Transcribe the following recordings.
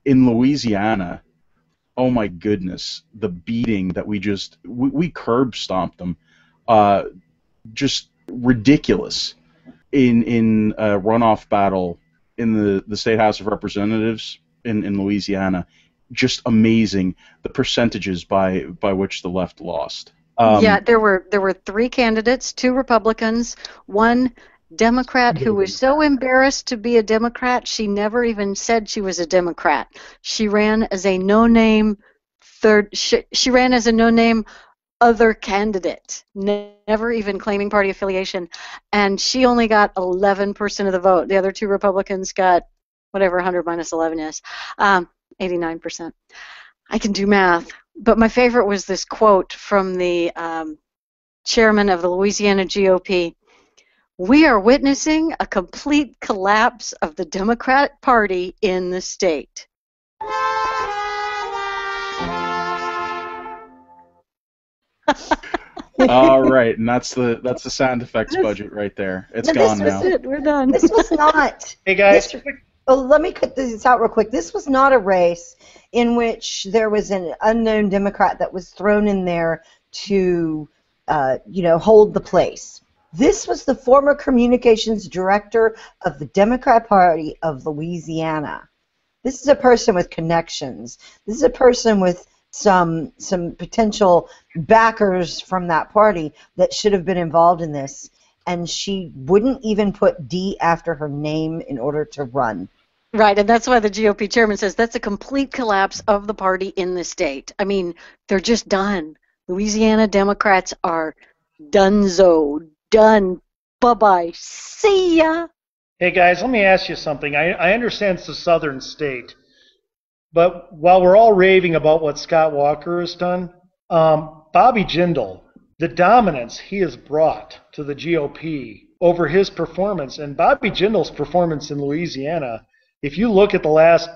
in Louisiana, oh my goodness, the beating that we curb stomped them, just ridiculous in a runoff battle in the State House of Representatives in Louisiana. Just amazing the percentages by which the left lost. Yeah, there were 3 candidates, 2 Republicans, 1 Democrat who was so embarrassed to be a Democrat she never even said she was a Democrat. She ran as a no-name she ran as a no-name other candidate, never even claiming party affiliation, and she only got 11% of the vote. The other 2 Republicans got whatever 100 minus 11 is, 89%. I can do math. But my favorite was this quote from the chairman of the Louisiana GOP. "We are witnessing a complete collapse of the Democratic Party in the state." All right, and that's the sound effects budget right there. It's gone now. That's it. We're done. This was not. Hey guys. Let me cut this out real quick. This was not a race in which there was an unknown Democrat that was thrown in there to, hold the place. This was the former communications director of the Democrat Party of Louisiana. This is a person with connections. This is a person with some potential backers from that party that should have been involved in this. And she wouldn't even put D after her name in order to run. Right, and that's why the GOP chairman says that's a complete collapse of the party in the state. I mean, they're just done. Louisiana Democrats are donezo, done, bye-bye, see ya. Hey guys, let me ask you something. I understand it's a southern state, but while we're all raving about what Scott Walker has done, Bobby Jindal, the dominance he has brought to the GOP over his performance, and Bobby Jindal's performance in Louisiana, if you look at the last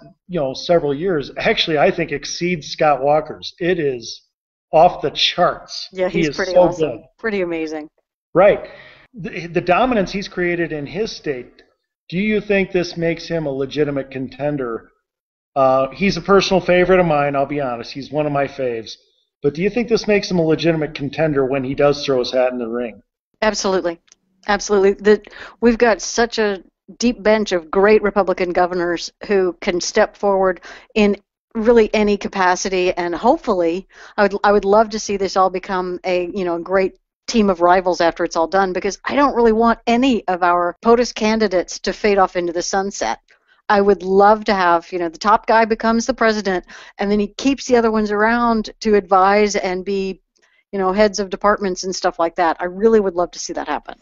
several years, actually I think exceeds Scott Walker's. It is off the charts. Yeah, he's pretty so awesome. Good. Pretty amazing. Right. The dominance he's created in his state, do you think this makes him a legitimate contender? He's a personal favorite of mine, I'll be honest. He's one of my faves. But do you think this makes him a legitimate contender when he does throw his hat in the ring? Absolutely. Absolutely. We've got such a deep bench of great Republican governors who can step forward in really any capacity, and hopefully I would love to see this all become a great team of rivals after it's all done, because I don't really want any of our POTUS candidates to fade off into the sunset. I would love to have, the top guy becomes the president, and then he keeps the other ones around to advise and be, heads of departments and stuff like that. I really would love to see that happen.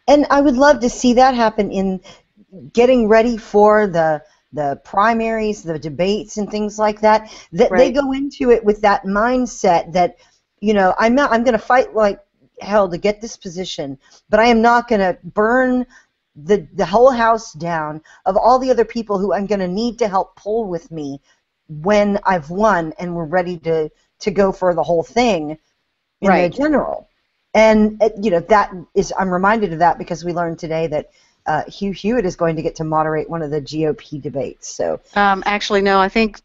And I would love to see that happen in getting ready for the primaries, the debates, and things like that. That Right. They go into it with that mindset that, I'm going to fight like hell to get this position, but I am not going to burn the whole house down of all the other people who I'm going to need to help pull with me when I've won and we're ready to go for the whole thing in Right. the general. And that is, I'm reminded of that because we learned today that Hugh Hewitt is going to get to moderate one of the GOP debates. So Actually, no. I think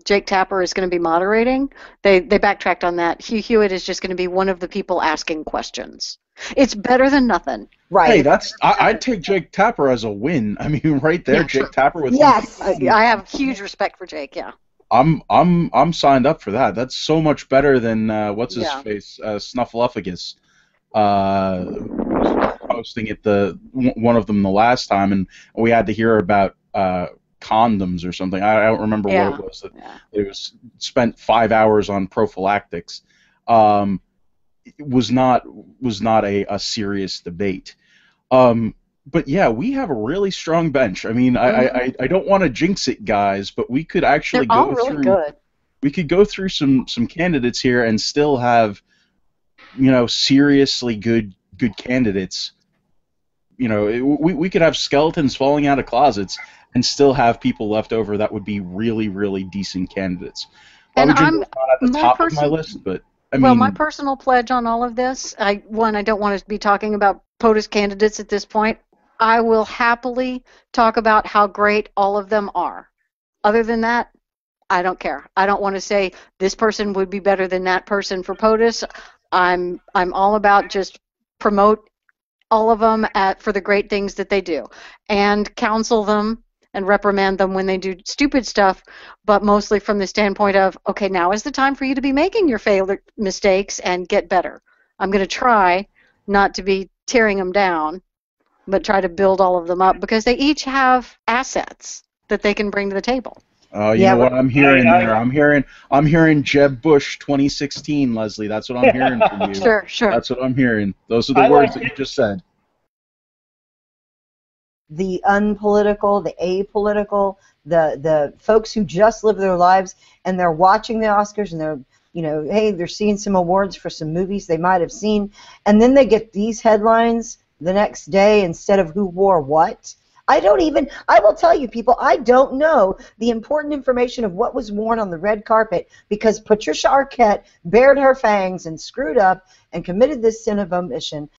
Jake Tapper is going to be moderating. They backtracked on that. Hugh Hewitt is just going to be one of the people asking questions. It's better than nothing. right. Hey, I'd take Jake Tapper as a win. I mean, right there, Yeah, Jake sure. Tapper with Yes. I have huge respect for Jake. Yeah. I'm signed up for that. That's so much better than what's his Yeah. face, Snuffleupagus, hosting it one of them the last time, and we had to hear about condoms or something. I don't remember Yeah. what it was. Yeah. It was spent 5 hours on prophylactics. It was not a serious debate. But yeah, we have a really strong bench. I mean, I don't want to jinx it, guys, but we could actually They're all really through. good. We could go through some candidates here and still have, seriously good candidates. We could have skeletons falling out of closets and still have people left over that would be really, really decent candidates. And Bobby I'm Jindal's not at the my top of my person- list, but Well, my personal pledge on all of this, I don't want to be talking about POTUS candidates at this point. I will happily talk about how great all of them are. Other than that, I don't care. I don't want to say this person would be better than that person for POTUS. I'm all about just promote all of them for the great things that they do, and counsel them and reprimand them when they do stupid stuff, but mostly from the standpoint of, okay, now is the time for you to be making your failed mistakes and get better. I'm going to try not to be tearing them down, but try to build all of them up, because they each have assets that they can bring to the table. Oh, you Yeah, know what I'm hearing there? I'm hearing Jeb Bush 2016, Leslie. That's what I'm hearing from you. Sure. That's what I'm hearing. Those are the words that you just said. The unpolitical, the apolitical, the folks who just live their lives and they're watching the Oscars and they're, hey, they're seeing some awards for some movies they might have seen, and then they get these headlines the next day instead of who wore what. I will tell you, people, I don't know the important information of what was worn on the red carpet because Patricia Arquette bared her fangs and screwed up and committed this sin of omission.